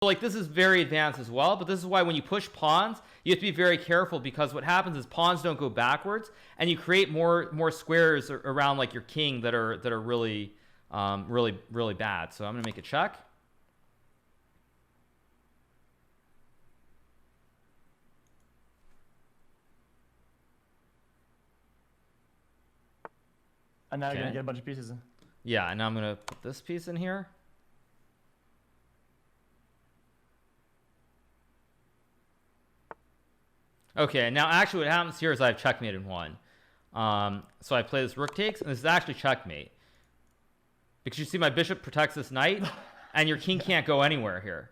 like this is very advanced as well, but this is why when you push pawns, you have to be very careful, because what happens is pawns don't go backwards, and you create more squares around like your king that are really really bad. So I'm gonna make a check. And now you're gonna get a bunch of pieces. Yeah, and now I'm gonna put this piece in here. Okay, now actually what happens here is I've checkmated one. So I play this rook takes, and this is actually checkmate. Because you see my bishop protects this knight, and your king can't go anywhere here.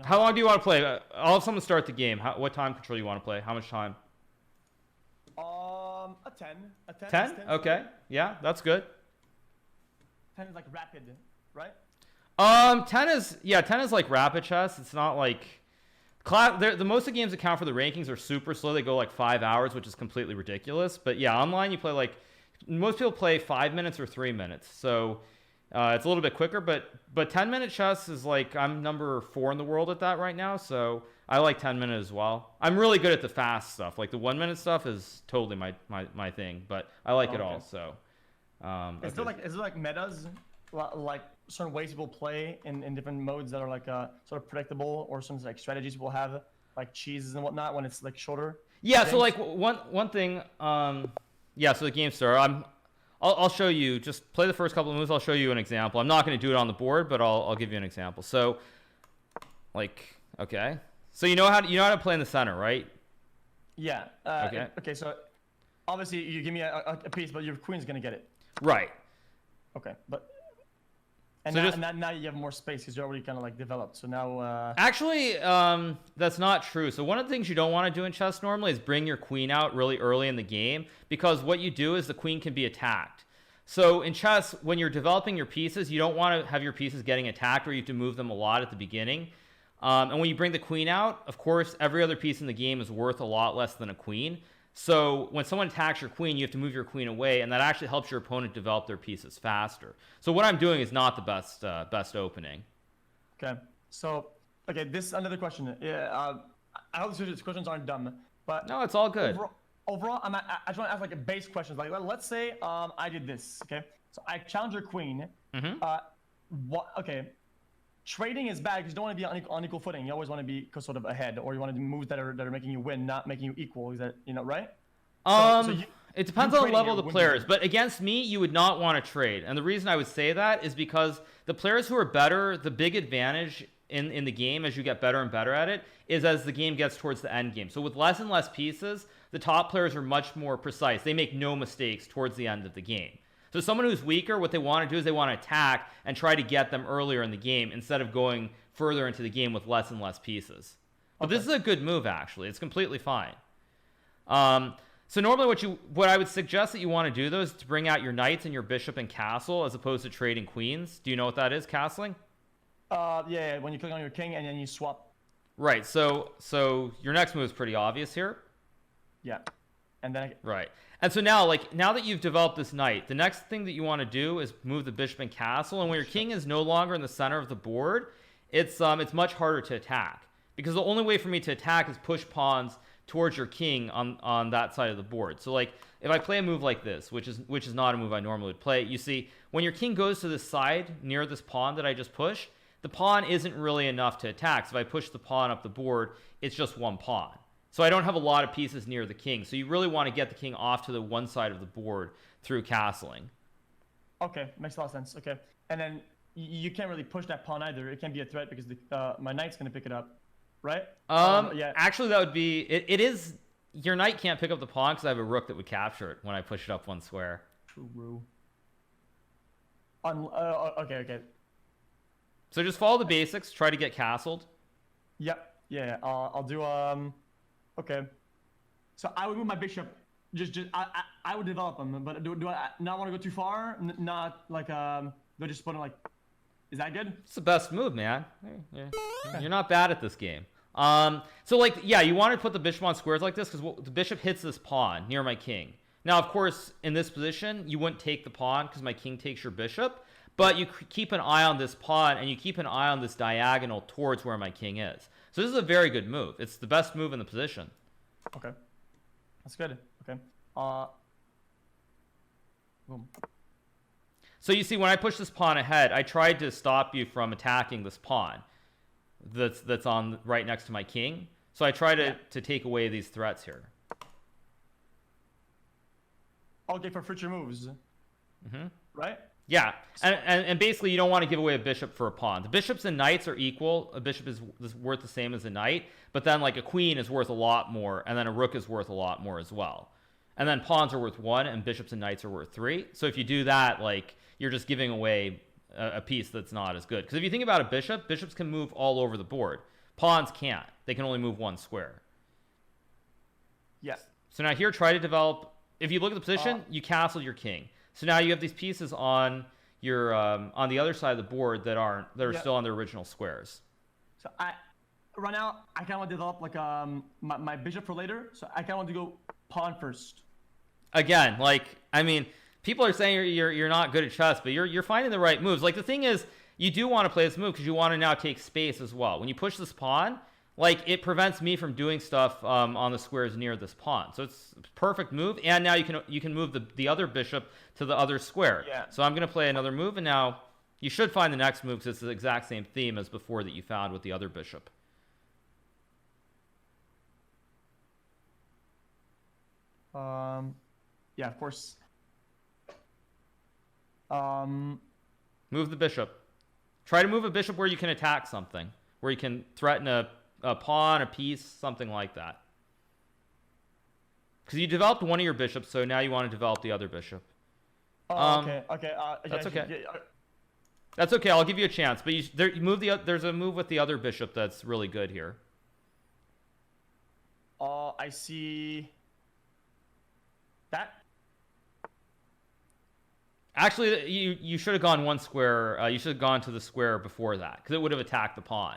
How long do you want to play? I'll have someone start the game. What time control do you want to play? How much time? A 10. A 10? 10? Okay. Yeah, that's good. 10 is like rapid, right? 10 is like rapid chess. It's not like the most of the games that count for the rankings are super slow. They go like 5 hours, which is completely ridiculous. But yeah, online you play like most people play 5 minutes or 3 minutes. So it's a little bit quicker, but 10-minute chess is like, I'm number 4 in the world at that right now. So I like 10-minute as well. I'm really good at the fast stuff. Like the 1-minute stuff is totally my thing, but I like it all. So is there like metas, like certain ways people play in different modes that are like sort of predictable, or some like strategies people have, like cheeses and whatnot when it's like shorter? Yeah, so like one thing, yeah, so the game starter, I'll show you, just play the first couple of moves. I'll show you an example. I'm not going to do it on the board, but I'll give you an example. So like, okay, so you know how to play in the center, right? Yeah. Okay, so obviously you give me a piece, but your queen's going to get it. Right. Okay, but now you have more space because you're already kind of like developed. So now actually, that's not true. So one of the things you don't want to do in chess normally is bring your queen out really early in the game, because what you do is the queen can be attacked. So in chess, when you're developing your pieces, you don't want to have your pieces getting attacked, or you have to move them a lot at the beginning. And when you bring the queen out, of course, every other piece in the game is worth a lot less than a queen. So when someone attacks your queen, you have to move your queen away, and that actually helps your opponent develop their pieces faster. So what I'm doing is not the best opening. Okay. So this another question. Yeah. I hope these questions aren't dumb, but no, it's all good. Overall, I just want to ask like a base questions. Like, let's say I did this. Okay. So I challenge your queen. Okay. Trading is bad because you don't want to be on equal footing. You always want to be sort of ahead, or you want to do moves that are making you win, not making you equal. Is that right? It depends on the level of the players, but against me, you would not want to trade. And the reason I would say that is because the players who are better, the big advantage in the game as you get better and better at it is as the game gets towards the end game. So with less and less pieces, the top players are much more precise. They make no mistakes towards the end of the game. So someone who's weaker, what they want to do is they want to attack and try to get them earlier in the game instead of going further into the game with less and less pieces. But this is a good move, actually. It's completely fine. So normally what I would suggest that you want to do, though, is to bring out your knights and your bishop and castle as opposed to trading queens. Do you know what that is, castling? Yeah, when you click on your king and then you swap. Right, so your next move is pretty obvious here. Yeah. And then right. And so now that you've developed this knight, the next thing that you want to do is move the bishop and castle. And when your king is no longer in the center of the board, it's much harder to attack, because the only way for me to attack is push pawns towards your king on that side of the board. So like if I play a move like this, which is not a move I normally would play, you see when your king goes to this side near this pawn that I just pushed, the pawn isn't really enough to attack. So if I push the pawn up the board, it's just one pawn. So I don't have a lot of pieces near the king. So you really want to get the king off to the one side of the board through castling. Okay, makes a lot of sense. Okay, and then you can't really push that pawn either. It can't be a threat because my knight's going to pick it up, right? Yeah. Actually, that would be it is your knight can't pick up the pawn because I have a rook that would capture it when I push it up one square. True. Okay. So just follow the basics. Try to get castled. Yep. Yeah. I'll do Okay, so I would move my bishop. I would develop them, but do I not want to go too far? Not like do I just put it like? Is that good? It's the best move, man. Yeah. You're not bad at this game. So like, yeah, you want to put the bishop on squares like this because the bishop hits this pawn near my king. Now, of course, in this position, you wouldn't take the pawn because my king takes your bishop, but you keep an eye on this pawn, and you keep an eye on this diagonal towards where my king is. So this is a very good move. It's the best move in the position. Okay. That's good. Okay. Boom. So you see, when I push this pawn ahead, I tried to stop you from attacking this pawn that's on right next to my king. So I try to take away these threats here. Okay, for future moves. Right? Yeah, and basically you don't want to give away a bishop for a pawn. The bishops and knights are equal. A bishop is worth the same as a knight, but then like a queen is worth a lot more, and then a rook is worth a lot more as well. And then pawns are worth 1, and bishops and knights are worth 3. So if you do that, like, you're just giving away a piece that's not as good. Because if you think about a bishop, bishops can move all over the board. Pawns can't. They can only move 1 square. Yes. So now here, try to develop. If you look at the position, you castle your king. So now you have these pieces on your on the other side of the board that are still on their original squares. So right now I kind of want to develop like my bishop for later. So I kind of want to go pawn first. Again, like, I mean, people are saying you're not good at chess, but you're finding the right moves. Like, the thing is, you do want to play this move because you want to now take space as well. When you push this pawn, like, it prevents me from doing stuff on the squares near this pawn. So it's a perfect move, and now you can move the other bishop to the other square. Yeah. So I'm going to play another move, and now you should find the next move because it's the exact same theme as before that you found with the other bishop. Yeah, of course. Move the bishop. Try to move a bishop where you can attack something, where you can threaten a pawn, a piece, something like that. Because you developed one of your bishops, so now you want to develop the other bishop. Okay. That's okay. That's okay. I'll give you a chance, but there's a move with the other bishop that's really good here. I see that. Actually, you should have gone 1 square. You should have gone to the square before that, because it would have attacked the pawn.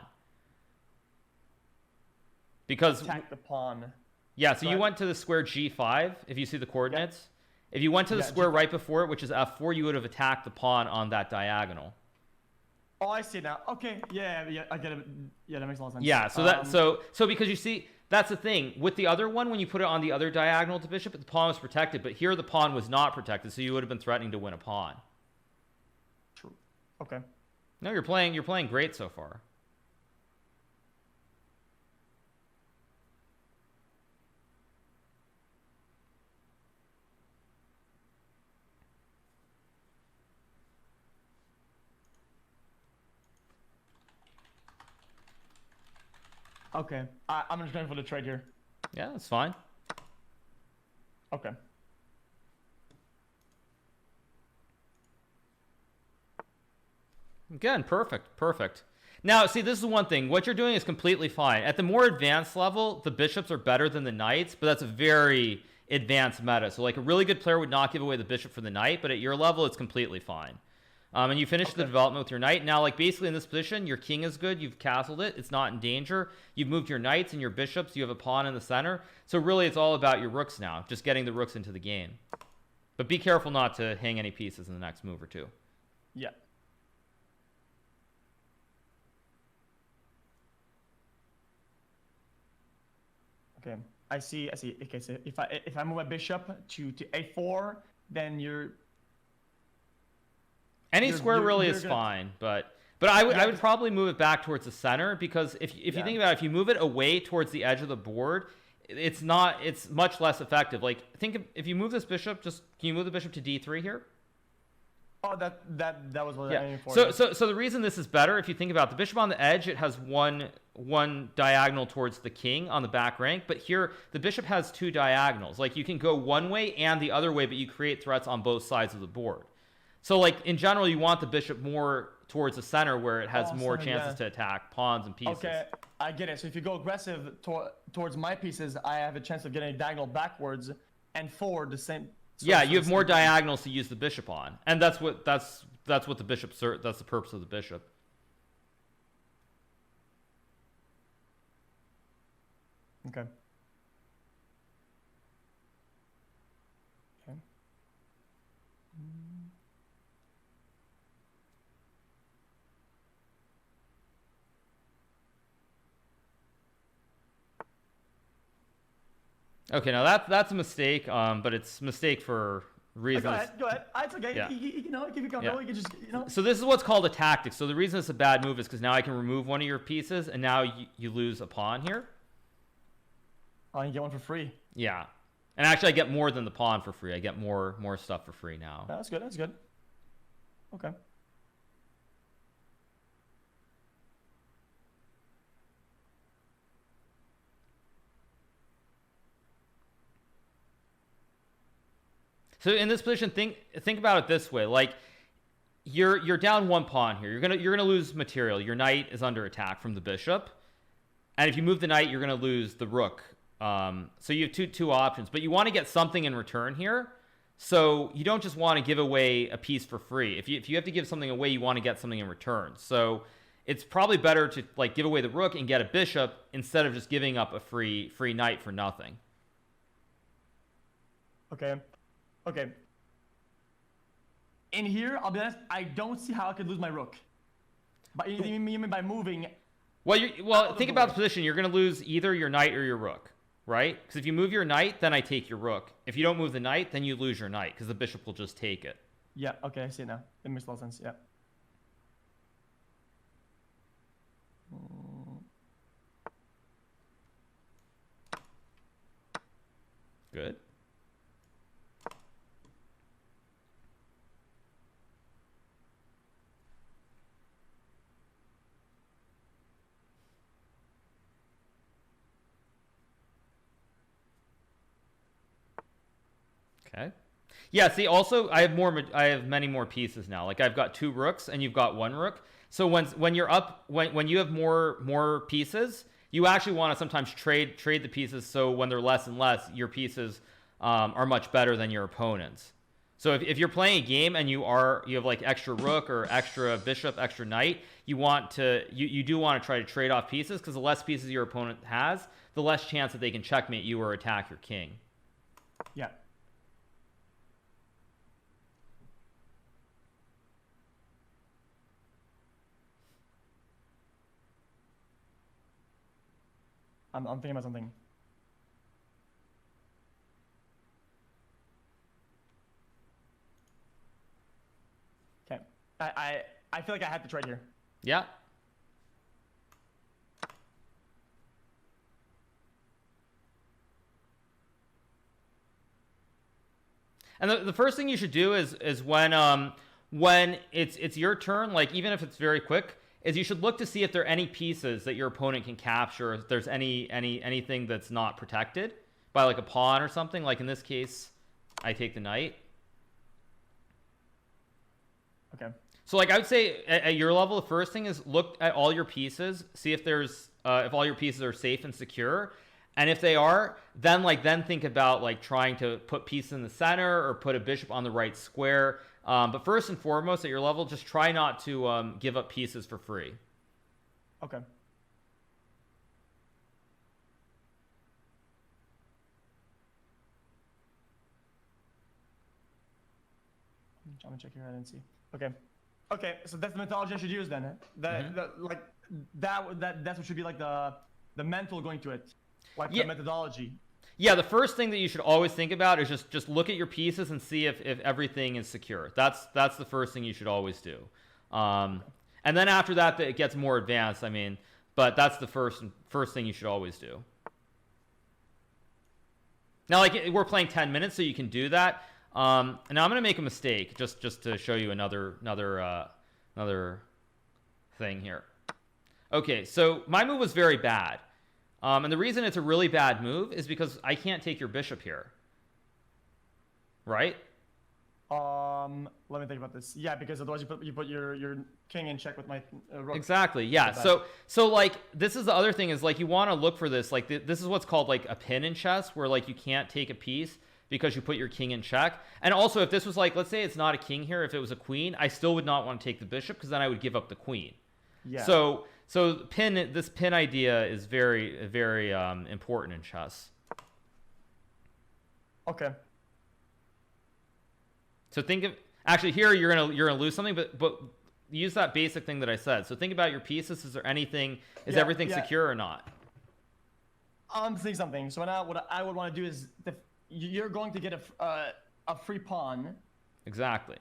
Because attack the pawn. Yeah, so you went to the square G5, if you see the coordinates. Yeah. If you went to the square right before it, which is F4, you would have attacked the pawn on that diagonal. Oh, I see now. Okay, yeah, I get it. Yeah, that makes a lot of sense. Yeah, so because you see, that's the thing. With the other one, when you put it on the other diagonal to bishop, the pawn was protected, but here the pawn was not protected, so you would have been threatening to win a pawn. True. Okay. No, you're playing great so far. Okay, I'm just going for the trade here. Yeah, that's fine. Okay. Again, perfect. Now, see, this is one thing. What you're doing is completely fine. At the more advanced level, the bishops are better than the knights, but that's a very advanced meta. So, like, a really good player would not give away the bishop for the knight, but at your level, it's completely fine. And you finish the development with your knight. Now, like, basically in this position, your king is good. You've castled it. It's not in danger. You've moved your knights and your bishops. You have a pawn in the center. So really, it's all about your rooks now. Just getting the rooks into the game. But be careful not to hang any pieces in the next move or two. Yeah. Okay, I see. Okay, so if I move a bishop to a4, then you're... Any square really is fine, but I would probably move it back towards the center, because if you think about it, if you move it away towards the edge of the board, it's much less effective. Like, if you move this bishop, can you move the bishop to d3 here? Oh, that was what I aiming for. So the reason this is better, if you think about the bishop on the edge, it has one diagonal towards the king on the back rank, but here the bishop has 2 diagonals. Like, you can go one way and the other way, but you create threats on both sides of the board. So, like, in general, you want the bishop more towards the center, where it has more chances to attack pawns and pieces. Okay, I get it. So if you go aggressive towards my pieces, I have a chance of getting a diagonal backwards and forward the same. Yeah, you have more diagonals to use the bishop on, and that's what the bishop that's the purpose of the bishop. Okay. Okay, now that's a mistake, but it's a mistake for reasons. Go ahead. It's okay. Yeah. You know, if you comfortable, you can just, you know. So this is what's called a tactic. So the reason it's a bad move is because now I can remove one of your pieces, and now you lose a pawn here. Oh, you get one for free. Yeah. And actually, I get more than the pawn for free. I get more stuff for free now. Yeah, that's good. That's good. Okay. So in this position, think about it this way: like you're down one pawn here. You're gonna lose material. Your knight is under attack from the bishop, and if you move the knight, you're gonna lose the rook. So you have two options, but you want to get something in return here. So you don't just want to give away a piece for free. If you have to give something away, you want to get something in return. So it's probably better to like give away the rook and get a bishop instead of just giving up a free knight for nothing. Okay. In here, I'll be honest, I don't see how I could lose my rook. But you mean by moving? Well, think about the position. You're going to lose either your knight or your rook, right? Because if you move your knight, then I take your rook. If you don't move the knight, then you lose your knight because the bishop will just take it. Yeah, okay, I see it now. It makes a lot of sense, yeah. Good. Okay. Yeah, see, also I have many more pieces now. Like I've got 2 rooks and you've got 1 rook. So when you're up when you have more pieces, you actually want to sometimes trade the pieces, so when they're less and less, your pieces are much better than your opponent's. So if you're playing a game and you have like extra rook or extra bishop, extra knight, you do want to try to trade off pieces, because the less pieces your opponent has, the less chance that they can checkmate you or attack your king. Yeah. I'm thinking about something. Okay. I feel like I had to trade here. Yeah. And the first thing you should do is when it's your turn, like even if it's very quick, is you should look to see if there are any pieces that your opponent can capture, if there's anything that's not protected by like a pawn or something. Like in this case, I take the knight. Okay. So like I would say at your level, the first thing is look at all your pieces, see if if all your pieces are safe and secure. And if they are, then think about like trying to put pieces in the center or put a bishop on the right square. But first and foremost, at your level, just try not to give up pieces for free. Okay. I'm gonna check here. I didn't see. Okay. So that's the methodology I should use then. That's what should be like the mental going to it, like the methodology. Yeah, the first thing that you should always think about is just look at your pieces and see if everything is secure. That's the first thing you should always do. And then after that, it gets more advanced. I mean, but that's the first thing you should always do. Now, like we're playing 10 minutes, so you can do that. And now I'm gonna make a mistake just to show you another thing here. Okay, so my move was very bad. And the reason it's a really bad move is because I can't take your bishop here. Right? Let me think about this. Yeah, because otherwise you put your king in check with my rook. Exactly. Yeah. So like this is the other thing is like you want to look for this. Like this is what's called like a pin in chess, where like you can't take a piece because you put your king in check. And also if this was like, let's say it's not a king here, if it was a queen, I still would not want to take the bishop because then I would give up the queen. Yeah. So this pin idea is very, very important in chess. Okay. So think of actually here you're gonna lose something, but use that basic thing that I said. So think about your pieces. Is there anything? Is everything secure or not? I'm saying something. So now what I would want to do is you're going to get a free pawn. Exactly.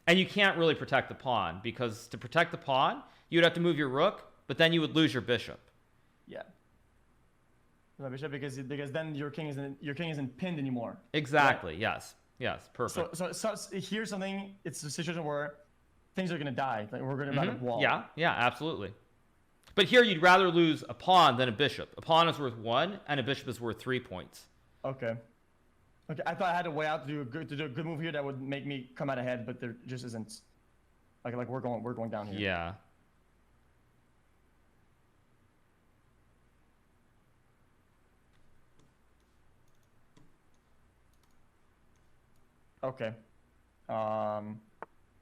And you can't really protect the pawn, because to protect the pawn, you'd have to move your rook, but then you would lose your bishop. Yeah. My bishop, because then your king isn't pinned anymore. Exactly. Right? Yes. Yes. Perfect. So here's something. It's a situation where things are gonna die. Like we're gonna run a wall. Yeah. Yeah. Absolutely. But here you'd rather lose a pawn than a bishop. A pawn is worth 1, and a bishop is worth 3 points. Okay. Okay. I thought I had a way out to do a good move here that would make me come out ahead, but there just isn't. Like we're going down here. Yeah. Okay. I'll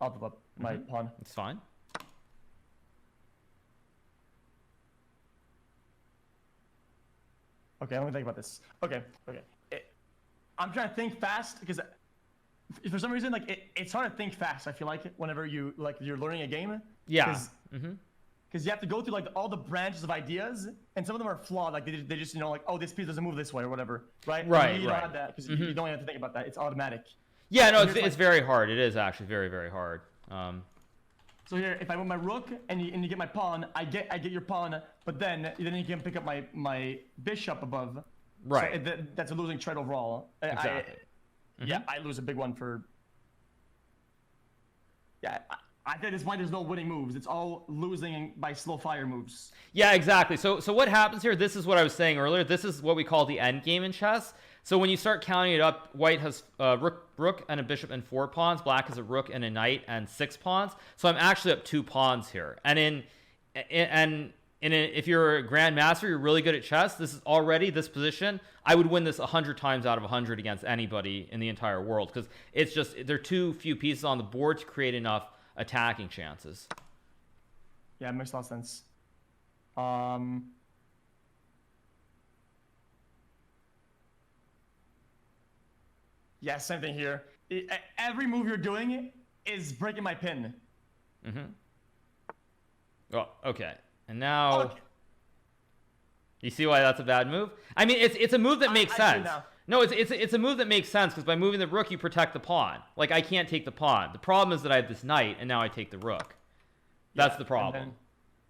give up my pawn. It's fine. Okay, let me think about this. Okay. I'm trying to think fast because for some reason, like it's hard to think fast. I feel like whenever you're learning a game. Yeah. Because you have to go through like all the branches of ideas, and some of them are flawed. Like they just like, oh, this piece doesn't move this way or whatever, right? Right. You don't have that because you don't have to think about that. It's automatic. Yeah. No, it's very hard. It is actually very, very hard. So here, if I move my rook and you get my pawn, I get your pawn, but then you can pick up my bishop above. Right. So that's a losing trade overall. Exactly. Yeah, I lose a big one for. Yeah, I think at this point there's no winning moves. It's all losing by slow fire moves. Yeah, exactly. So what happens here? This is what I was saying earlier. This is what we call the end game in chess. So when you start counting it up, white has rook and a bishop and 4 pawns. Black has a rook and a knight and 6 pawns. So I'm actually up 2 pawns here. And if you're a grandmaster, you're really good at chess. This position. I would win this 100 times out of 100 against anybody in the entire world, because it's just there are too few pieces on the board to create enough attacking chances. Yeah, it makes a lot of sense. Yeah, same thing here. Every move you're doing is breaking my pin. Well, okay. And now, you see why that's a bad move? I mean, it's a move that makes sense. No, it's a move that makes sense, because by moving the rook, you protect the pawn. Like, I can't take the pawn. The problem is that I have this knight, and now I take the rook. That's the problem.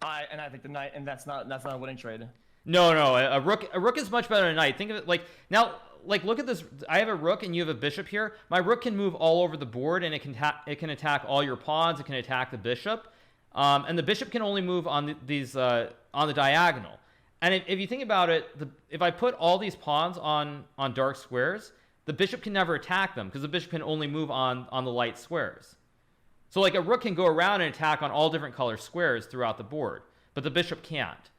And I take the knight, and that's not a winning trade. No, a rook is much better than a knight. Think of it like now. Like, look at this. I have a rook and you have a bishop here. My rook can move all over the board, and it can attack all your pawns. It can attack the bishop, and the bishop can only move on on the diagonal. And if you think about it, if I put all these pawns on dark squares, the bishop can never attack them, because the bishop can only move on the light squares. So like a rook can go around and attack on all different color squares throughout the board, but the bishop can't.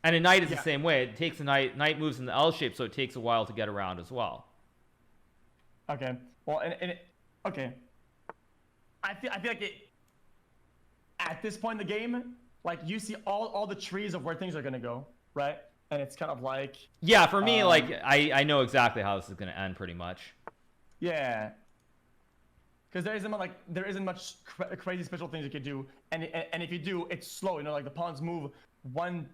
And a knight is the same way. It takes a knight moves in the L shape, so it takes a while to get around as well. Okay. Well, okay. I feel like at this point in the game, like you see all the trees of where things are gonna go, right? And it's kind of like. Yeah, for me, like I know exactly how this is gonna end, pretty much. Yeah. Because there isn't much crazy special things you could do, and if you do, it's slow. You know, like the pawns move one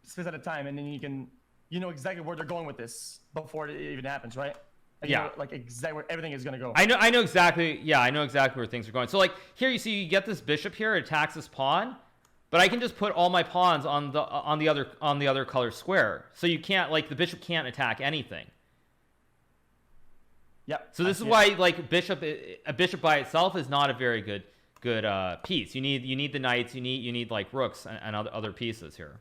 space at a time, and then you know exactly where they're going with this before it even happens, right? Like, yeah. You know, like exactly where everything is gonna go. I know exactly. Yeah, I know exactly where things are going. So like here, you see, you get this bishop here, it attacks this pawn, but I can just put all my pawns on the other color square. So you can't, like, the bishop can't attack anything. Yep. So this is why, like, a bishop by itself is not a very good piece. You need the knights. You need like rooks and other pieces here.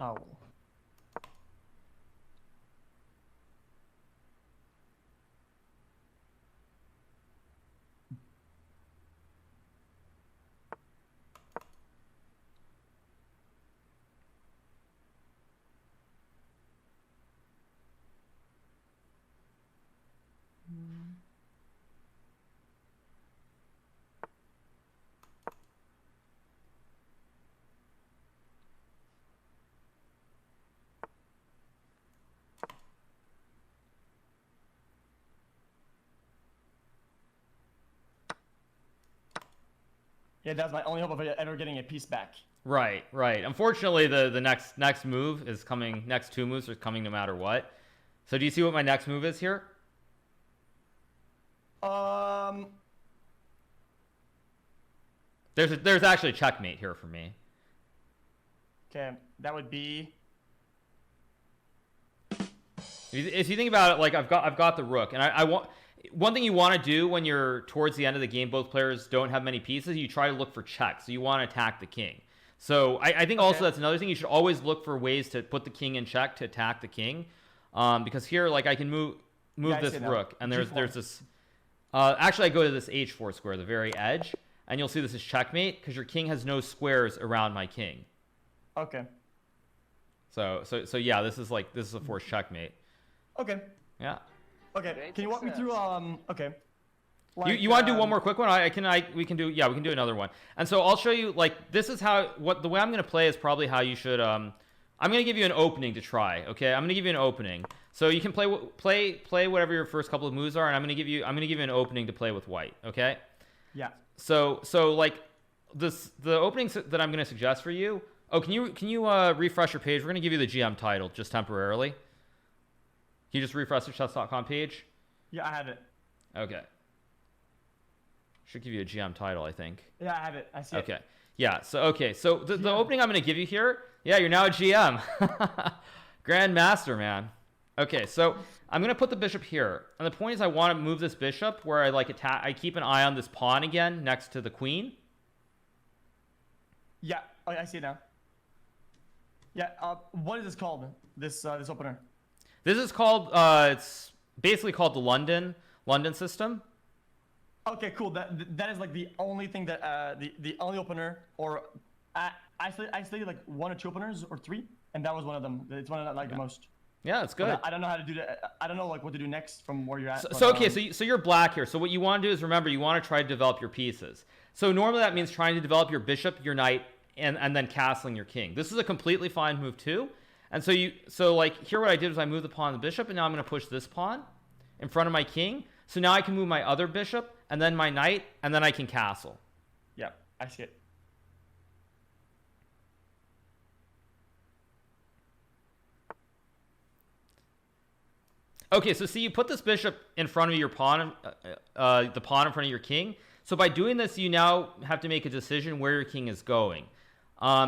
Oh. Yeah, that's my only hope of ever getting a piece back. Right, right. Unfortunately, the next move is coming. Next 2 moves are coming no matter what. So do you see what my next move is here? There's actually a checkmate here for me. Okay, that would be. If you think about it, like I've got the rook, and I want one thing you want to do when you're towards the end of the game, both players don't have many pieces. You try to look for checks, so you want to attack the king. So I think also that's another thing. You should always look for ways to put the king in check to attack the king, because here like I can move this rook, and there's this. Actually, I go to this h4 square, the very edge, and you'll see this is checkmate because your king has no squares around my king. Okay. So yeah, this is a forced checkmate. Okay. Yeah. Okay. Can you walk me through? Okay. Like, you want to do one more quick one? We can do another one. And so I'll show you this is the way I'm going to play is probably how you should. I'm going to give you an opening to try. Okay. I'm going to give you an opening. So you can play whatever your first couple of moves are, and I'm going to give you an opening to play with white. Okay. Yeah. So like the openings that I'm going to suggest for you. Oh, can you refresh your page? We're going to give you the GM title just temporarily. Can you just refresh the chess.com page? Yeah, I have it. Okay. Should give you a GM title, I think. Yeah, I have it. I see it. Okay. Yeah. So the opening I'm going to give you here. Yeah, you're now a GM. Grandmaster, man. Okay. So I'm going to put the bishop here, and the point is I want to move this bishop where I keep an eye on this pawn again next to the queen. Yeah. Oh, I see it now. Yeah. What is this called? This opener. This is called. It's basically called the London system. Okay, cool. That is like the only thing that the only opener, or I studied like 1 or 2 openers or 3, and that was one of them. It's one I like the most. Yeah, it's good. But I don't know how to do that. I don't know what to do next from where you're at. So you're black here. So what you want to do is remember you want to try to develop your pieces. So normally that means trying to develop your bishop, your knight, and then castling your king. This is a completely fine move too. And so here what I did is I moved the pawn and the bishop, and now I'm going to push this pawn in front of my king. So now I can move my other bishop and then my knight, and then I can castle. Yeah, I see it. Okay, so see, you put this bishop in front of your pawn, the pawn in front of your king. So by doing this, you now have to make a decision where your king is going.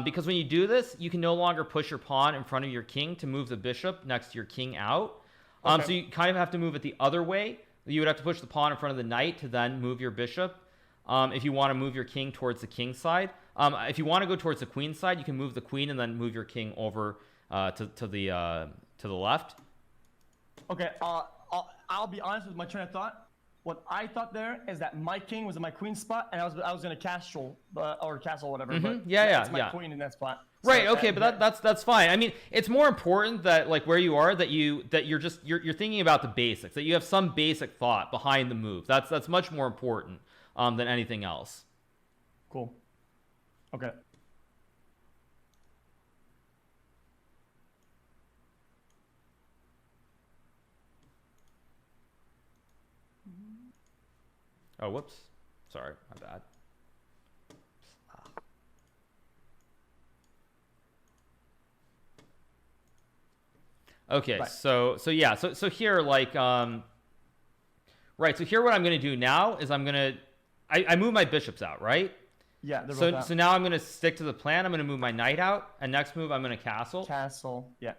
Because when you do this, you can no longer push your pawn in front of your king to move the bishop next to your king out. So you kind of have to move it the other way. You would have to push the pawn in front of the knight to then move your bishop. If you want to move your king towards the king side. If you want to go towards the queen side, you can move the queen and then move your king over to the left. Okay, I'll be honest with my train of thought. What I thought there is that my king was in my queen spot, and I was gonna castle or whatever. But it's my queen in that spot. Right. Okay, but that's fine. I mean, it's more important that where you are that you're thinking about the basics, that you have some basic thought behind the move. That's much more important than anything else. Cool. Okay. Oh, whoops. Sorry, my bad. Okay, right. So here right. So here what I'm going to do now is I move my bishops out, right? Yeah. They're so both out. So now I'm going to stick to the plan. I'm going to move my knight out, and next move I'm going to castle. Castle. Yeah.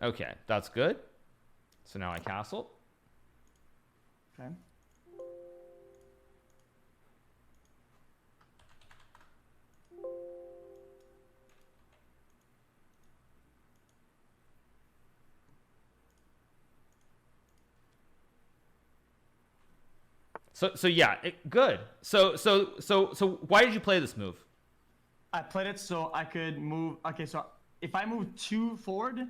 Okay, that's good. So now I castle. Okay. So yeah, good. So why did you play this move? I played it so I could move. Okay, so if I move 2 forward,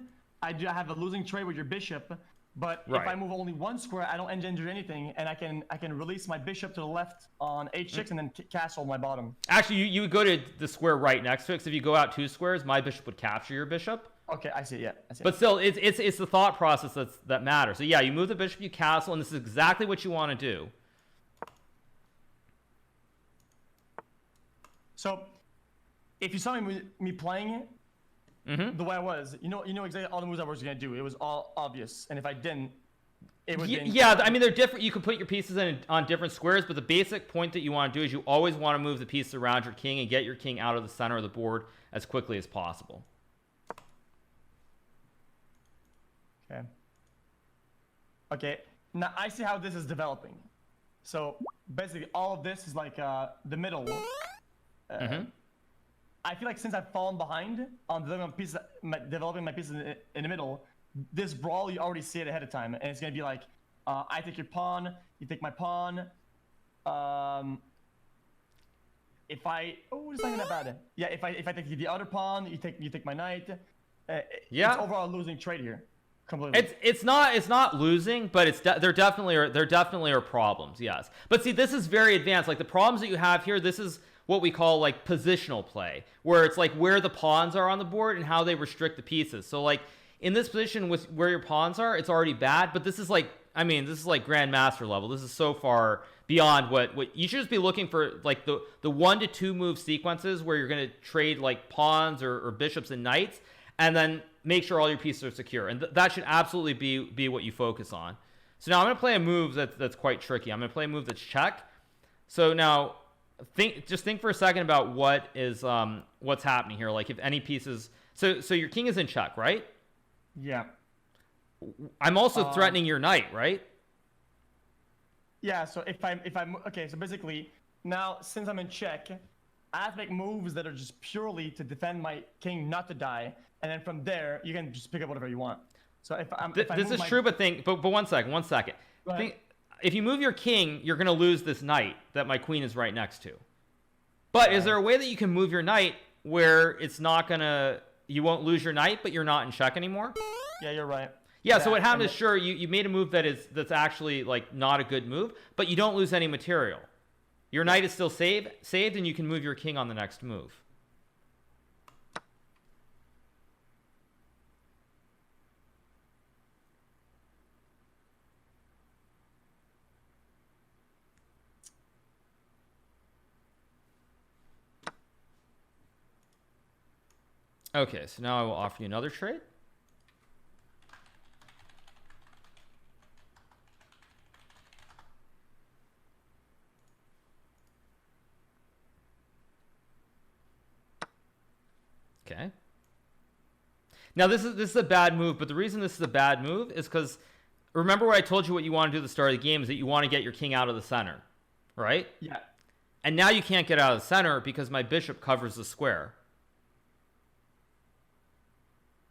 I have a losing trade with your bishop. But if I move only 1 square, I don't engender anything, and I can release my bishop to the left on h6 and then castle my bottom. Actually, you would go to the square right next to it. Because if you go out 2 squares, my bishop would capture your bishop. Okay, I see. Yeah, I see. But still, it's the thought process that matters. So yeah, you move the bishop, you castle, and this is exactly what you want to do. So, if you saw me playing it the way I was, you know exactly all the moves I was gonna do. It was all obvious, and if I didn't, it would. Yeah, I mean they're different. You can put your pieces on different squares, but the basic point that you want to do is you always want to move the pieces around your king and get your king out of the center of the board as quickly as possible. Okay. Okay. Now I see how this is developing. So basically, all of this is like the middle. I feel like since I've fallen behind on developing my pieces in the middle, this brawl you already see it ahead of time, and it's gonna be like, I take your pawn, you take my pawn. If I it's not that bad. Yeah, if I take the other pawn, you take my knight. Yeah. It's overall a losing trade here. Completely. It's not losing, but there definitely are problems. Yes, but see, this is very advanced. Like the problems that you have here, this is what we call like positional play, where it's like where the pawns are on the board and how they restrict the pieces. So like in this position with where your pawns are, it's already bad. But this is like, I mean, this is like grandmaster level. This is so far beyond what you should just be looking for, like the 1 to 2 move sequences where you're gonna trade like pawns or bishops and knights, and then make sure all your pieces are secure. And that should absolutely be what you focus on. So now I'm going to play a move that's quite tricky. I'm going to play a move that's check. So now think for a second about what's happening here. Like if any pieces, so your king is in check, right? Yeah. I'm also threatening your knight, right? Yeah. So if I'm okay, so basically now since I'm in check, I have to make moves that are just purely to defend my king not to die. And then from there, you can just pick up whatever you want. So this is true, but one second. If you move your king, you're going to lose this knight that my queen is right next to. But is there a way that you can move your knight where it's not going to, you won't lose your knight, but you're not in check anymore? Yeah, you're right. Yeah, so what happened is, sure, you made a move that's actually like not a good move, but you don't lose any material. Your knight is still saved, and you can move your king on the next move. Okay, so now I will offer you another trade. Okay. Now this is a bad move, but the reason this is a bad move is because remember what I told you what you want to do at the start of the game is that you want to get your king out of the center, right? Yeah. And now you can't get out of the center because my bishop covers the square.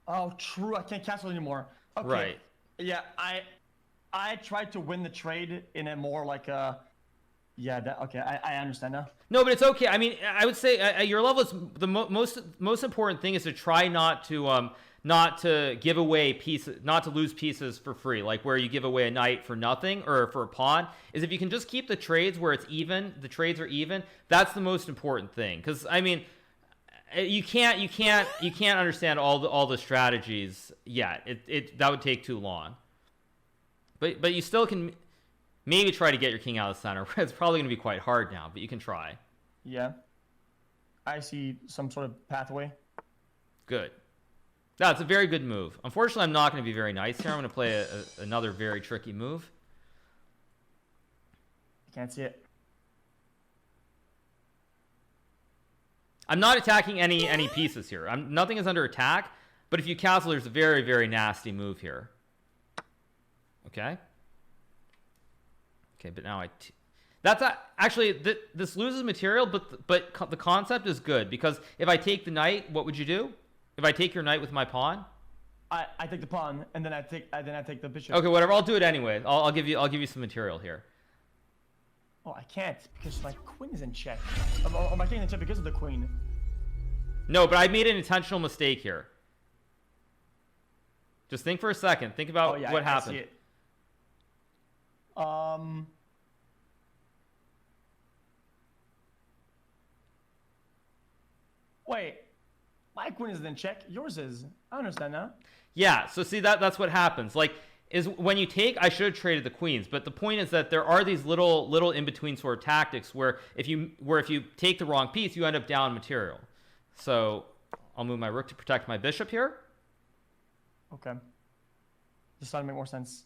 Oh, true. I can't castle anymore. Okay. Right. Yeah, I tried to win the trade in a more like a. Yeah. Okay. I understand now. No, but it's okay. I mean, I would say at your level, it's the most important thing is to try not to give away pieces, not to lose pieces for free, like where you give away a knight for nothing or for a pawn. Is if you can just keep the trades where it's even, the trades are even. That's the most important thing. Because I mean, you can't understand all the strategies yet. That would take too long. But you still can maybe try to get your king out of the center. It's probably going to be quite hard now, but you can try. Yeah. I see some sort of pathway. Good. That's a very good move. Unfortunately, I'm not going to be very nice here. I'm going to play another very tricky move. Can't see it. I'm not attacking any pieces here. Nothing is under attack, but if you castle, there's a very, very nasty move here. Okay. Okay, but now that's actually this loses material, but the concept is good because if I take the knight, what would you do? If I take your knight with my pawn? I take the pawn and then I take the bishop. Okay, whatever. I'll do it anyway. I'll give you some material here. Oh, I can't because my queen is in check. Oh, my king is in check because of the queen. No, but I made an intentional mistake here. Just think for a second. Think about what happened. I see it. my queen is in check. Yours is. I understand now. Yeah, so see that's what happens. Like is when you take, I should have traded the queens, but the point is that there are these little in between sort of tactics where if you take the wrong piece, you end up down material. So I'll move my rook to protect my bishop here. Okay. Just trying to make more sense.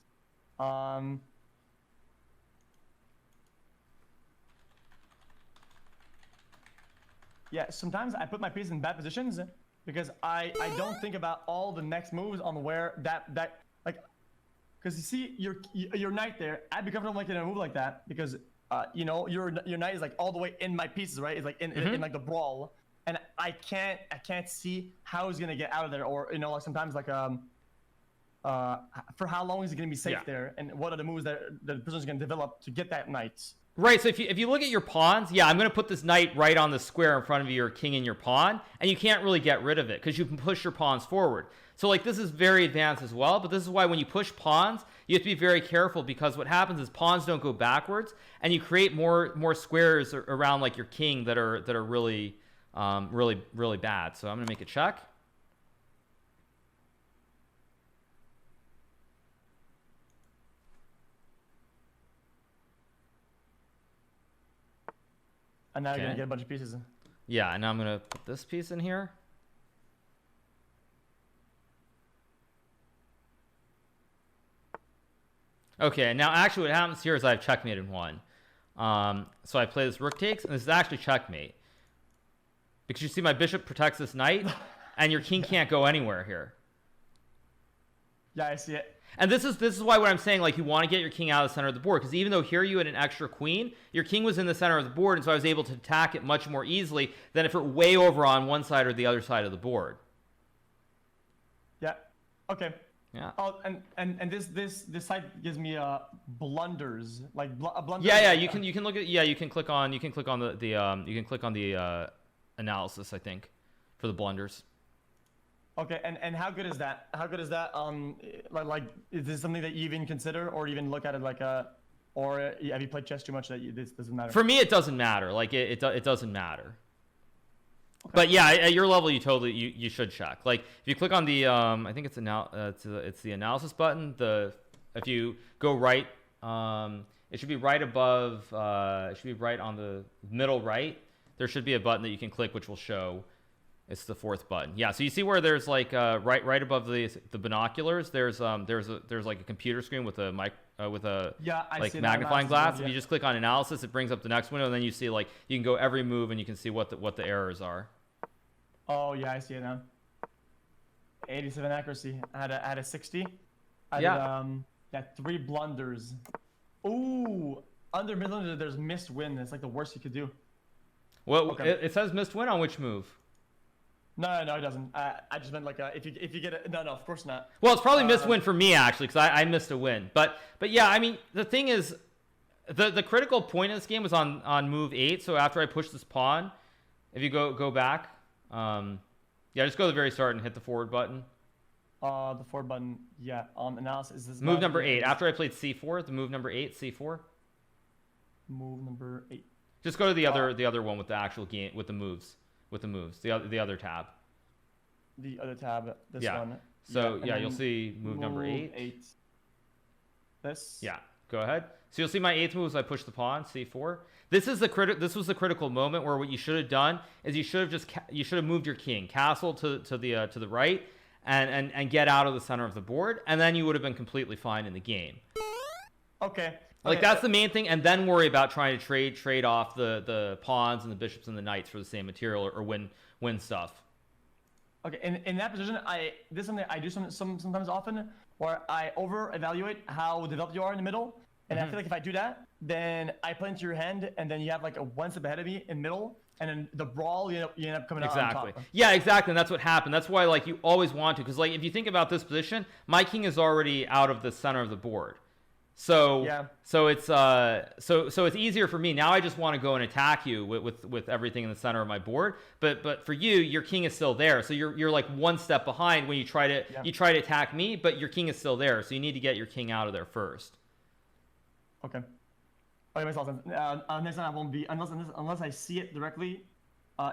Yeah, sometimes I put my piece in bad positions because I don't think about all the next moves on where that like, because you see your knight there. I'd be comfortable making a move like that because you know your knight is like all the way in my pieces, right? It's like in like the brawl, and I can't see how he's gonna get out of there, or you know, like sometimes like for how long is he gonna be safe there, and what are the moves that the person's gonna develop to get that knight. Right, so if you look at your pawns, yeah, I'm going to put this knight right on the square in front of your king and your pawn, and you can't really get rid of it because you can push your pawns forward. So like this is very advanced as well, but this is why when you push pawns, you have to be very careful because what happens is pawns don't go backwards, and you create more squares around like your king that are really really bad. So I'm going to make a check. And now you're gonna get a bunch of pieces. Yeah, and now I'm gonna put this piece in here. Okay, now actually what happens here is I've checkmated one. So I play this rook takes, and this is actually checkmate. Because you see my bishop protects this knight, and your king can't go anywhere here. Yeah, I see it. And this is why what I'm saying, like you want to get your king out of the center of the board, because even though here you had an extra queen, your king was in the center of the board, and so I was able to attack it much more easily than if it were way over on one side or the other side of the board. Yeah. Okay. Yeah. Oh, and this site gives me blunders, like blunders. Yeah. You can look at you can click on the analysis, I think, for the blunders. Okay, and how good is that? How good is that? Like, is this something that you even consider, or even look at it like or have you played chess too much that this doesn't matter? For me, it doesn't matter. Like it doesn't matter. Okay. But yeah, at your level, you should check. Like if you click on the I think it's the analysis button. If you go right, it should be right above. It should be right on the middle right. There should be a button that you can click, which will show. It's the fourth button. Yeah, so you see where there's like right above the binoculars. There's like a computer screen with a mic with a like magnifying glass. If you just click on analysis, it brings up the next window, and then you see like you can go every move, and you can see what the errors are. Oh yeah, I see it now. 87 accuracy. I had a 60. I had 3 blunders. Ooh, under middle there's missed win. It's like the worst you could do. Well, okay. It says missed win on which move? No, it doesn't. I just meant like if you get it. No, of course not. Well, it's probably missed win for me actually, because I missed a win. But yeah, I mean the thing is, the critical point of this game was on move 8. So after I push this pawn, if you go back, yeah, just go to the very start and hit the forward button. The forward button, yeah. Analysis is this move number 8. After I played c4, the move number 8, c4. Move number 8. Just go to the other one with the actual game with the moves. The other tab. The other tab, this one. So yeah, you'll see move number 8. This. Yeah, go ahead. So you'll see my 8th move is I push the pawn, c4. This was the critical moment where what you should have done is you should have moved your king, castle to the right, and get out of the center of the board, and then you would have been completely fine in the game. Okay. Like that's the main thing, and then worry about trying to trade off the pawns and the bishops and the knights for the same material or win stuff. Okay, in that position, this is something I do sometimes often, where I over evaluate how developed you are in the middle, and I feel like if I do that, then I play into your hand, and then you have like a one step ahead of me in middle, and then the brawl you end up coming out on top. Yeah, exactly, and that's what happened. That's why like you always want to, because like if you think about this position, my king is already out of the center of the board. So yeah. So it's easier for me now. I just want to go and attack you with everything in the center of my board. But for you, your king is still there. So you're like one step behind when you try to attack me, but your king is still there. So you need to get your king out of there first. Okay. Okay, makes a lot of sense. Next time I won't be unless I see it directly.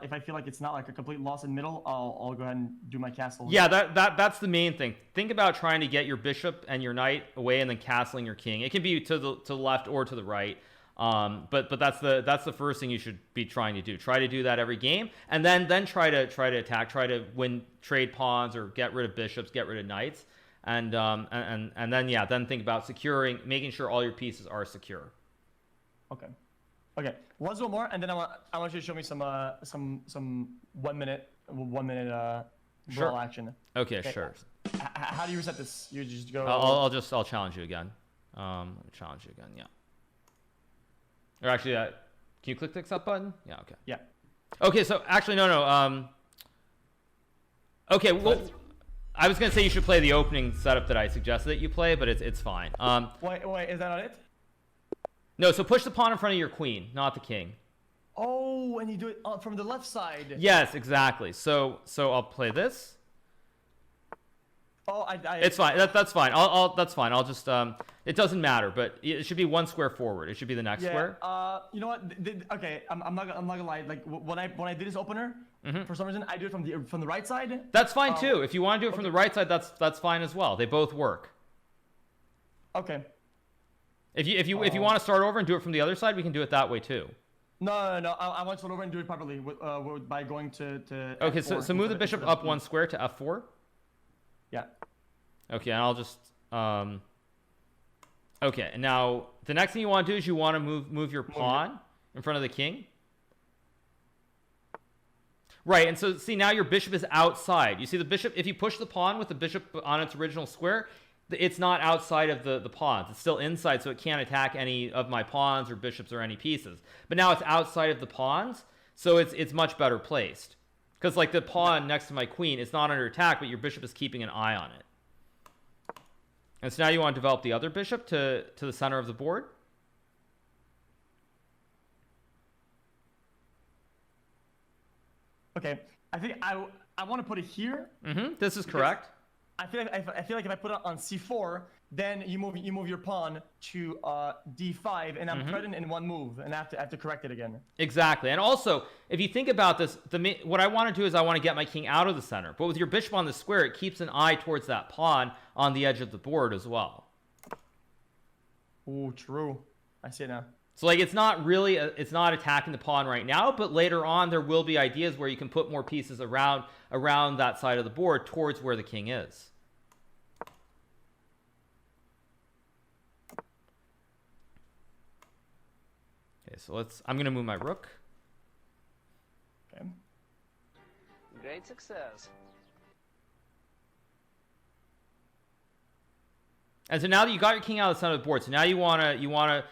if I feel like it's not like a complete loss in middle, I'll go ahead and do my castle. Yeah, that's the main thing. Think about trying to get your bishop and your knight away and then castling your king. It can be to the left or to the right. But that's the first thing you should be trying to do. Try to do that every game, and then try to attack, try to win trade pawns or get rid of bishops, get rid of knights, and then think about securing, making sure all your pieces are secure. Okay. Let's do more, and then I want you to show me some 1 minute Sure. brawl action. Okay, sure. How do you reset this? You just go. I'll challenge you again. Challenge you again. Yeah. Or actually, can you click the accept button? Yeah. Okay. Yeah. Okay. So actually, no. Okay. Well, I was gonna say you should play the opening setup that I suggested that you play, but it's fine. Wait, is that not it? No. So push the pawn in front of your queen, not the king. Oh, and you do it from the left side. Yes, exactly. So I'll play this. Oh, It's fine. That's fine. That's fine. I'll just it doesn't matter, but it should be 1 square forward. It should be the next square. You know what? Okay, I'm not gonna lie. Like when I did this opener, for some reason I do it from the right side. That's fine too. If you want to do it from the right side, that's fine as well. They both work. Okay. If you want to start over and do it from the other side, we can do it that way too. No. I want to start over and do it properly by going to. Okay, F4 so move the bishop up 1 square to f4. Yeah. Okay, and I'll just okay, and now the next thing you want to do is you want to move your pawn in front of the king. Right, and so see now your bishop is outside. You see the bishop, if you push the pawn with the bishop on its original square, it's not outside of the pawns. It's still inside, so it can't attack any of my pawns or bishops or any pieces. But now it's outside of the pawns, so it's much better placed. Because like the pawn next to my queen, it's not under attack, but your bishop is keeping an eye on it. And so now you want to develop the other bishop to the center of the board. Okay, I think I want to put it here. This is correct. I feel like if I put it on c4, then you move your pawn to d5, and I'm threatened in one move, and I have to correct it again. Exactly, and also if you think about this, what I want to do is I want to get my king out of the center. But with your bishop on the square, it keeps an eye towards that pawn on the edge of the board as well. Oh, true. I see it now. So like it's not really it's not attacking the pawn right now, but later on there will be ideas where you can put more pieces around that side of the board towards where the king is. Okay, so I'm gonna move my rook. Okay. Great success. And so now that you got your king out of the center of the board, so now you wanna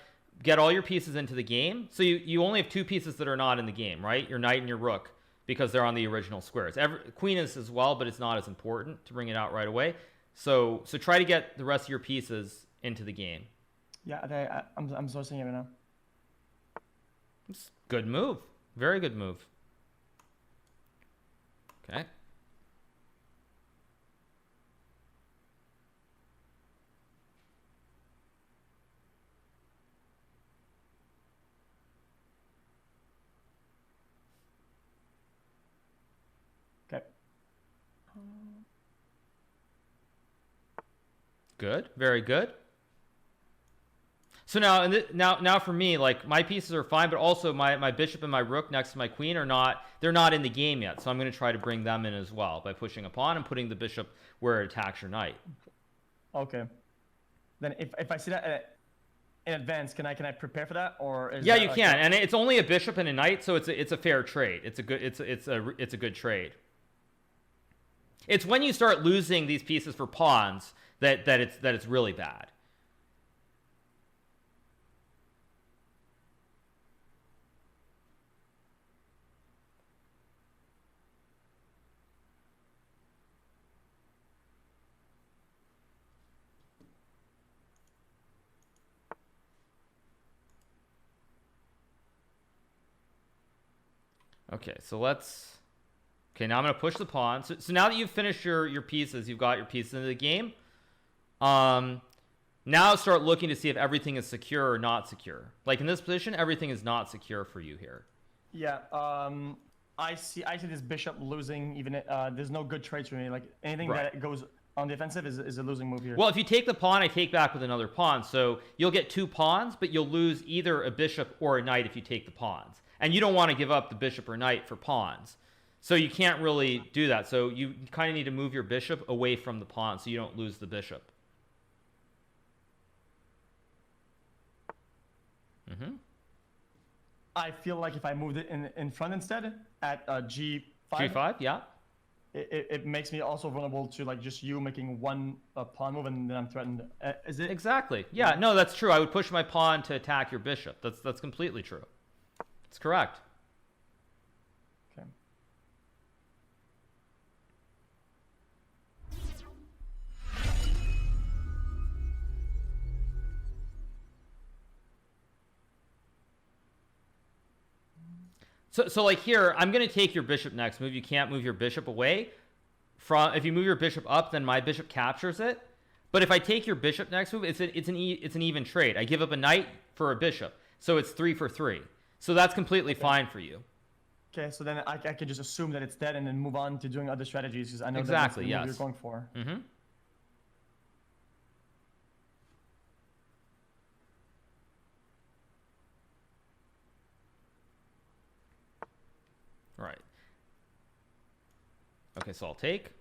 get all your pieces into the game. So you only have 2 pieces that are not in the game, right? Your knight and your rook, because they're on the original squares. Queen is as well, but it's not as important to bring it out right away. So try to get the rest of your pieces into the game. Yeah, I'm so seeing it right now. Good move. Very good move. Okay. Good. Very good. So now for me, like my pieces are fine, but also my bishop and my rook next to my queen they're not in the game yet. So I'm going to try to bring them in as well by pushing a pawn and putting the bishop where it attacks your knight. Okay. Then if I see that in advance, can I prepare for that, or is yeah, that you like can, and it's only a bishop and a knight, so it's a fair trade. It's a good trade. It's when you start losing these pieces for pawns that it's really bad. Okay, so okay, now I'm going to push the pawn. So now that you've finished your pieces, you've got your pieces into the game. Now start looking to see if everything is secure or not secure. Like in this position, everything is not secure for you here. Yeah. I see this bishop losing. Even there's no good trades for me. Like anything Right. that goes on the offensive is a losing move here. Well, if you take the pawn, I take back with another pawn. So you'll get 2 pawns, but you'll lose either a bishop or a knight if you take the pawns. And you don't want to give up the bishop or knight for pawns. So you can't really do that. So you kind of need to move your bishop away from the pawn so you don't lose the bishop. I feel like if I moved it in front instead at G5, G5, yeah. it makes me also vulnerable to like just you making one pawn move and then I'm threatened. Is it Exactly. Yeah, no, that's true. I would push my pawn to attack your bishop. That's completely true. It's correct. okay? So like here, I'm going to take your bishop next move. You can't move your bishop away. If you move your bishop up, then my bishop captures it. But if I take your bishop next move, it's an even trade. I give up a knight for a bishop. So it's 3 for 3. So that's completely fine for you. Okay, so then I can just assume that it's dead and then move on to doing other strategies because I know Exactly, that's the move yes. you're going for. Mm-hmm. Right. Okay, so I'll take.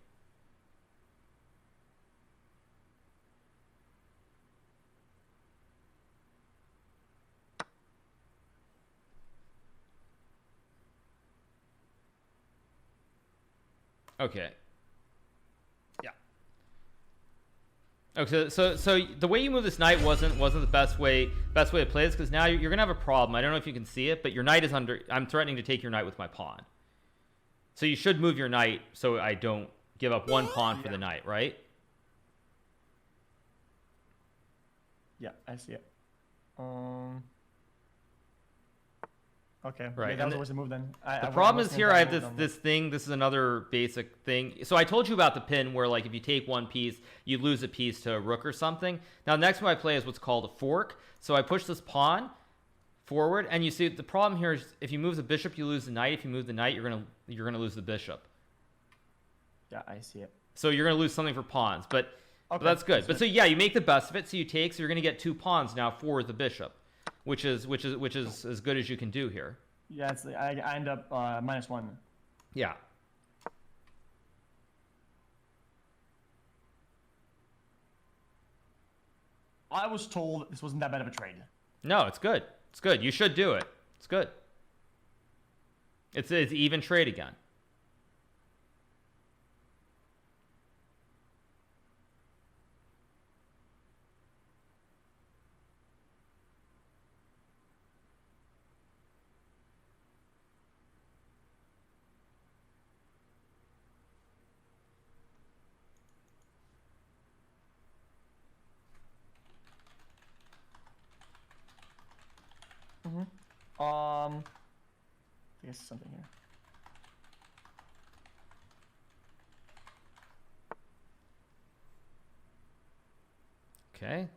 Okay. Yeah. Okay, so the way you move this knight wasn't the best way to play this because now you're gonna have a problem. I don't know if you can see it, but your knight is under. I'm threatening to take your knight with my pawn. So you should move your knight so I don't give up one pawn for the knight, right? Yeah, I see it. Okay. Right, Yeah, that was always a move then. The problem is here I have this thing. This is another basic thing. So I told you about the pin where like if you take one piece, you lose a piece to a rook or something. Now the next one I play is what's called a fork. So I push this pawn forward, and you see the problem here is if you move the bishop, you lose the knight. If you move the knight, you're gonna lose the bishop. Yeah, I see it. So you're gonna lose something for pawns, but Okay, that's good. But so yeah, you make the best of it. So you take. So you're gonna get 2 pawns now for the bishop, which is as good as you can do here. Yeah, it's I end up -1. Yeah. I was told this wasn't that bad of a trade. No, it's good. It's good. You should do it. It's good. It's even trade again. I guess something here. Okay.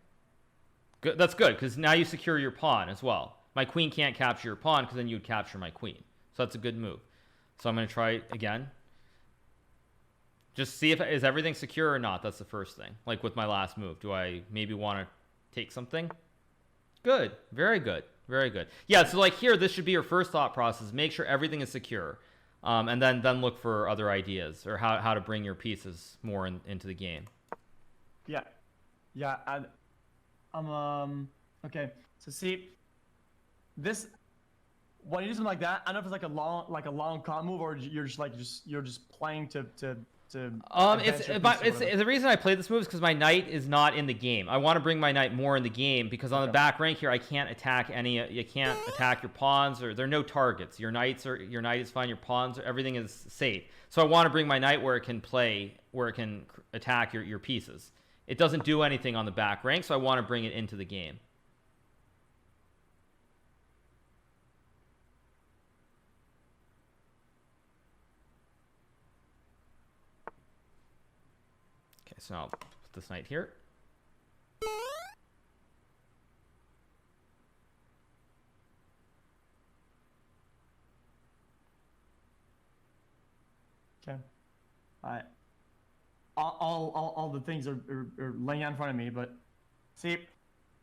Good. That's good because now you secure your pawn as well. My queen can't capture your pawn because then you would capture my queen. So that's a good move. So I'm going to try it again. Just see if is everything secure or not. That's the first thing. Like with my last move, do I maybe want to take something? Good. Very good. Very good. Yeah, so like here, this should be your first thought process. Make sure everything is secure. And then look for other ideas or how to bring your pieces more into the game. Yeah. Yeah, okay. So see, this when you do something like that, I don't know if it's like a long con move or you're just playing to it's the reason I played this move is because my knight is not in the game. I want to bring my knight more in the game because on the back rank here I can't attack you can't attack your pawns or there are no targets. Your knight is fine, your pawns, everything is safe. So I want to bring my knight where it can attack your pieces. It doesn't do anything on the back rank, so I want to bring it into the game. Okay, so I'll put this knight here. Okay. Alright. All the things are laying out in front of me, but see,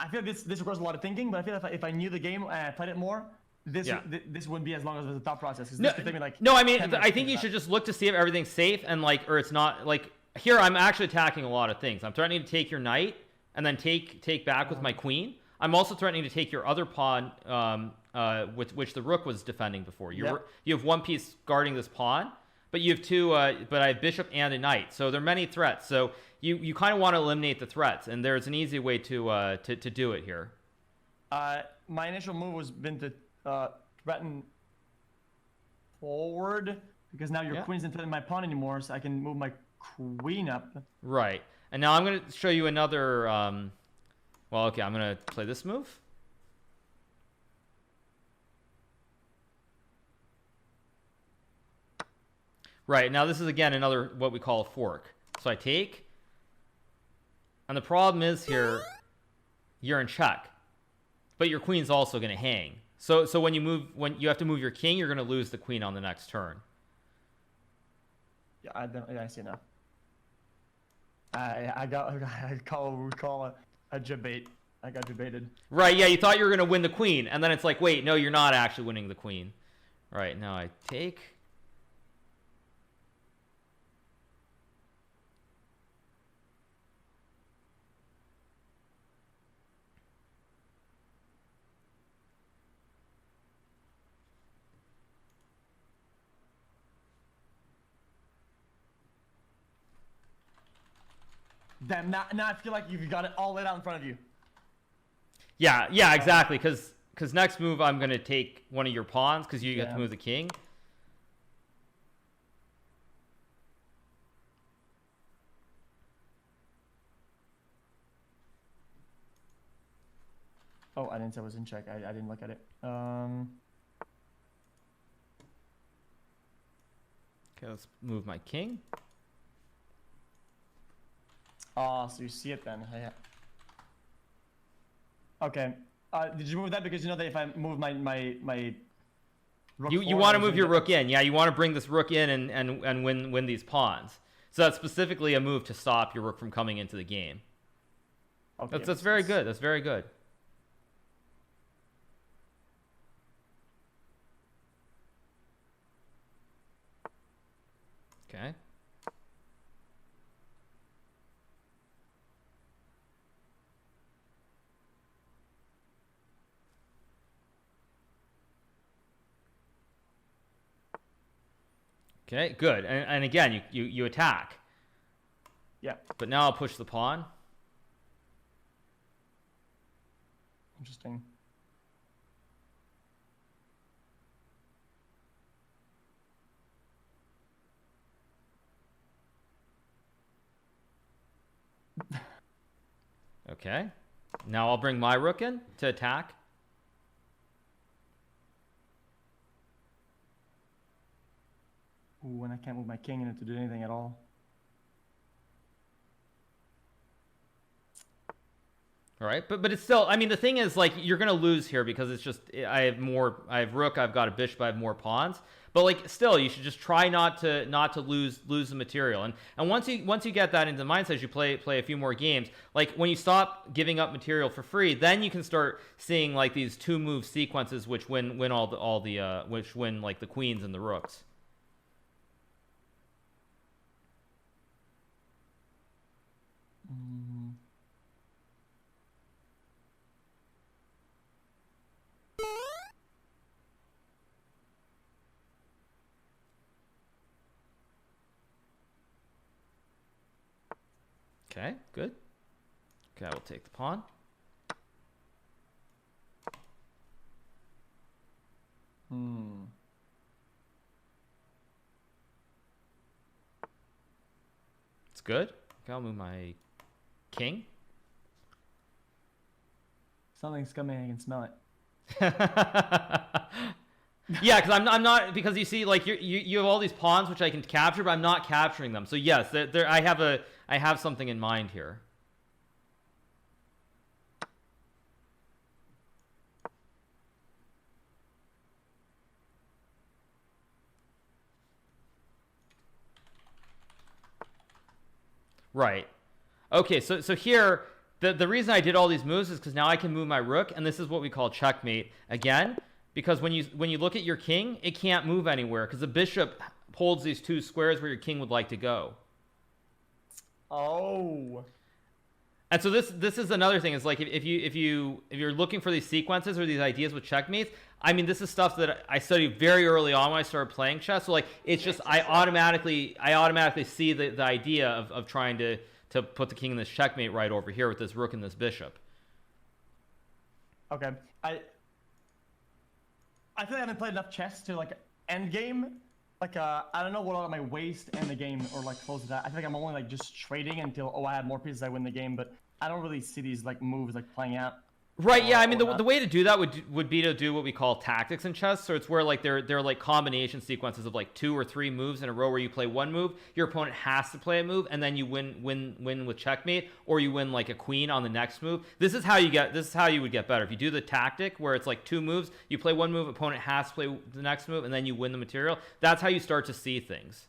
I feel this requires a lot of thinking. But I feel if I knew the game and I played it more, this wouldn't be as long as the thought process. This could take me like no, I mean, I think you should just look to see if everything's safe and like, or it's not like here. I'm actually attacking a lot of things. I'm threatening to take your knight and then take back with my queen. I'm also threatening to take your other pawn, with which the rook was defending before. You have one piece guarding this pawn. But you have two, but I have bishop and a knight, so there are many threats. So you kind of want to eliminate the threats, and there's an easy way to do it here. My initial move was been to threaten forward because now your queen's not threatening my pawn anymore, so I can move my queen up. Right, and now I'm going to show you another. Well, okay, I'm going to play this move. Right, now this is again another what we call a fork. So I take, and the problem is here, you're in check, but your queen's also going to hang. So when you have to move your king, you're going to lose the queen on the next turn. Yeah, I see now. I call a debate. I got debated. Right, yeah, you thought you were going to win the queen, and then it's like, wait, no, you're not actually winning the queen. Right, now I take. Damn, now I feel like you've got it all laid out in front of you. Yeah, exactly. Because next move I'm gonna take one of your pawns because you get to move the king. Oh, I didn't say I was in check. I didn't look at it. Okay, let's move my king. Oh, so you see it then. Yeah. Okay. Did you move that because you know that if I move my rook you want to move your rook in? Yeah, you want to bring this rook in and win these pawns. So that's specifically a move to stop your rook from coming into the game. Okay, that's very good. That's very good. Okay. Okay, good. And again, you attack. Yeah. But now I'll push the pawn. Interesting. Okay. Now I'll bring my rook in to attack. Ooh, and I can't move my king in it to do anything at all. All right, but it's still. I mean, the thing is, like, you're gonna lose here because it's just I have rook, I've got a bishop, I have more pawns. But like, still, you should just try not to lose the material. And once you get that into the mindset, you play a few more games. Like when you stop giving up material for free, then you can start seeing like these 2-move sequences which win which win like the queens and the rooks. Okay, good. Okay, I will take the pawn. It's good. Okay, I'll move my king. Something's coming. I can smell it. Yeah, because I'm not, because you see, like you have all these pawns which I can capture, but I'm not capturing them. So yes, I have something in mind here. Right. Okay, so here, the reason I did all these moves is because now I can move my rook, and this is what we call checkmate again, because when you look at your king, it can't move anywhere because the bishop holds these 2 squares where your king would like to go. Oh. And so this is another thing, is like if you're looking for these sequences or these ideas with checkmates, I mean, this is stuff that I studied very early on when I started playing chess. So like it's just I automatically see the idea of trying to put the king in this checkmate right over here with this rook and this bishop. Okay. I feel like I haven't played enough chess to like end game. Like I don't know what are my waste end the game or like close to that. I feel like I'm only like just trading until I have more pieces, I win the game, but I don't really see these like moves like playing out. Right, yeah, I mean, the way to do that would be to do what we call tactics in chess. So it's where like they're like combination sequences of like 2 or 3 moves in a row where you play one move, your opponent has to play a move, and then you win with checkmate, or you win like a queen on the next move. This is how you would get better. If you do the tactic where it's like 2 moves, you play one move, opponent has to play the next move, and then you win the material. That's how you start to see things.